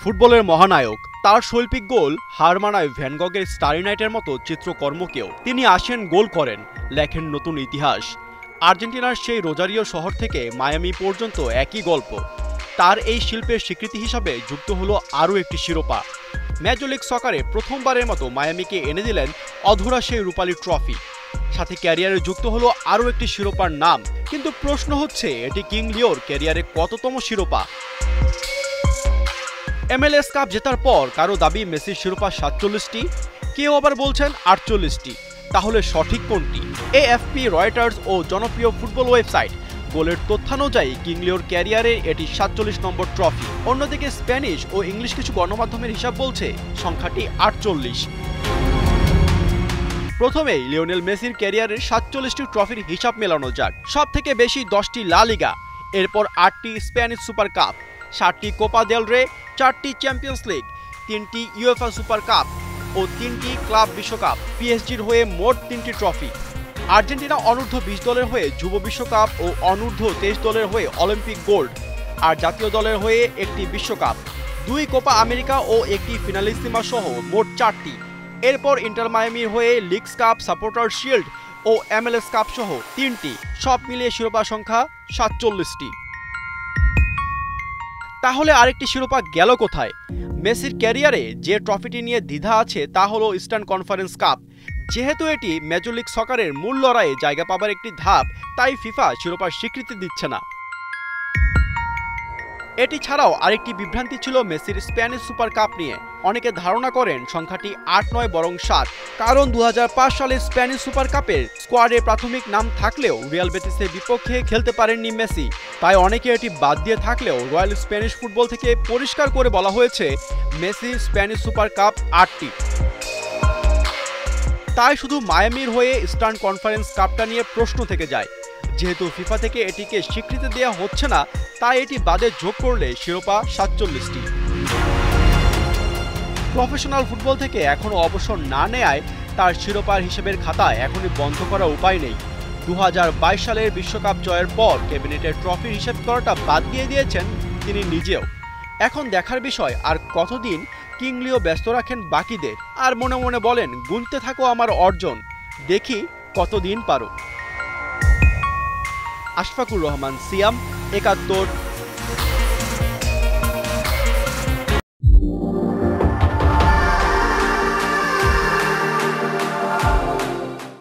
ফুটবলের মহানায়ক, তার শৈল্পিক গোল হার মানায় ভ্যান গগের স্টারি নাইটের মতো চিত্রকর্মকেও। তিনি আসেন, গোল করেন, লেখেন নতুন ইতিহাস। আর্জেন্টিনার সেই রোজারিও শহর থেকে মায়ামি পর্যন্ত একই গল্প। তার এই শিল্পের স্বীকৃতি হিসাবে যুক্ত হলো আরও একটি শিরোপা। মেজর লিগ সকারে প্রথমবারের মতো মায়ামিকে এনে দিলেন অধরা সেই রূপালী ট্রফি। সাথে ক্যারিয়ারে যুক্ত হলো আরও একটি শিরোপার নাম। কিন্তু প্রশ্ন হচ্ছে, এটি কিং লিওর ক্যারিয়ারে কততম শিরোপা? MLS কাপ জেতার পর কারো দাবি মেসির শিরোপা 47টি, কেউ আবার বলছেন 48টি। তাহলে সঠিক কোনটি? AFP, রয়টার্স ও জনপ্রিয় ফুটবল ওয়েবসাইট গোলের তথ্যানুযায়ী কিং লিওর ক্যারিয়ারে এটি 47 নম্বর ট্রফি। অন্যদিকে স্প্যানিশ ও ইংলিশ কিছু গণমাধ্যমের হিসাব বলছে সংখ্যাটি 48। প্রথমেই লিওনেল মেসির ক্যারিয়ারের 47টি ট্রফির হিসাব মেলানো যাক। সব থেকে বেশি 10টি লা লিগা, এরপর 8টি স্প্যানিশ সুপার কাপ, 7টি কোপা দেল রে, 4টি চ্যাম্পিয়ন্স লিগ, 3টি ইউএফা সুপার কাপ ও 3টি ক্লাব বিশ্বকাপ। পিএসজির হয়ে মোট 3টি ট্রফি। আর্জেন্টিনা অনূর্ধ্ব 20 দলের হয়ে যুব বিশ্বকাপ ও অনূর্ধ্ব 23 দলের হয়ে অলিম্পিক গোল্ড, আর জাতীয় দলের হয়ে একটি বিশ্বকাপ, 2 কোপা আমেরিকা ও একটি ফিনালিসিমা সহ মোট 4টি। এরপর ইন্টার মায়ামির হয়ে লিগস কাপ, সাপোর্টার শিল্ড ও MLS কাপ সহ 3টি। সব মিলিয়ে শিরোপা সংখ্যা 47টি। তাহলে আরেকটি শিরোপা গেল কোথায়? মেসির ক্যারিয়ারে যে ট্রফিটি নিয়ে দ্বিধা আছে তা হলো ইস্টার্ন কনফারেন্স কাপ। যেহেতু এটি মেজর লিগ সকারের মূল লড়াইয়ে জায়গা পাবার একটি ধাপ, তাই ফিফা শিরোপার স্বীকৃতি দিচ্ছে না। এটি ছাড়াও আরেকটি বিভ্রান্তি ছিল মেসির স্প্যানিশ সুপার কাপ নিয়ে। অনেকে ধারণা করেন সংখ্যাটি 8 নয় বরং 7, কারণ 2005 সালে স্প্যানিশ সুপার কাপের স্কোয়াডে প্রাথমিক নাম থাকলেও রিয়াল বেটিসের বিপক্ষে খেলতে পারেননি মেসি। তাই অনেকে এটি বাদ দিয়ে থাকলেও রয়্যাল স্প্যানিশ ফুটবল থেকে পরিষ্কার করে বলা হয়েছে মেসির স্প্যানিশ সুপার কাপ 8টি। তাই শুধু মায়ামির হয়ে ইস্টার্ন কনফারেন্স কাপটা নিয়ে প্রশ্ন থেকে যায়। যেহেতু ফিফা থেকে এটিকে স্বীকৃতি দেওয়া হচ্ছে না, তাই এটি বাদে যোগ করলে শিরোপা 47টি। প্রফেশনাল ফুটবল থেকে এখনও অবসর না নেয়ায় তার শিরোপার হিসেবের খাতা এখনই বন্ধ করার উপায় নেই। 2022 সালের বিশ্বকাপ জয়ের পর ক্যাবিনেটের ট্রফির হিসেব করাটা বাদ দিয়ে দিয়েছেন তিনি নিজেও। এখন দেখার বিষয় আর কতদিন কিং লিও ব্যস্ত রাখেন বাকিদের, আর মনে মনে বলেন, গুনতে থাকো আমার অর্জন, দেখি কতদিন পারো। আশফাকুর রহমান, সিয়াম, 71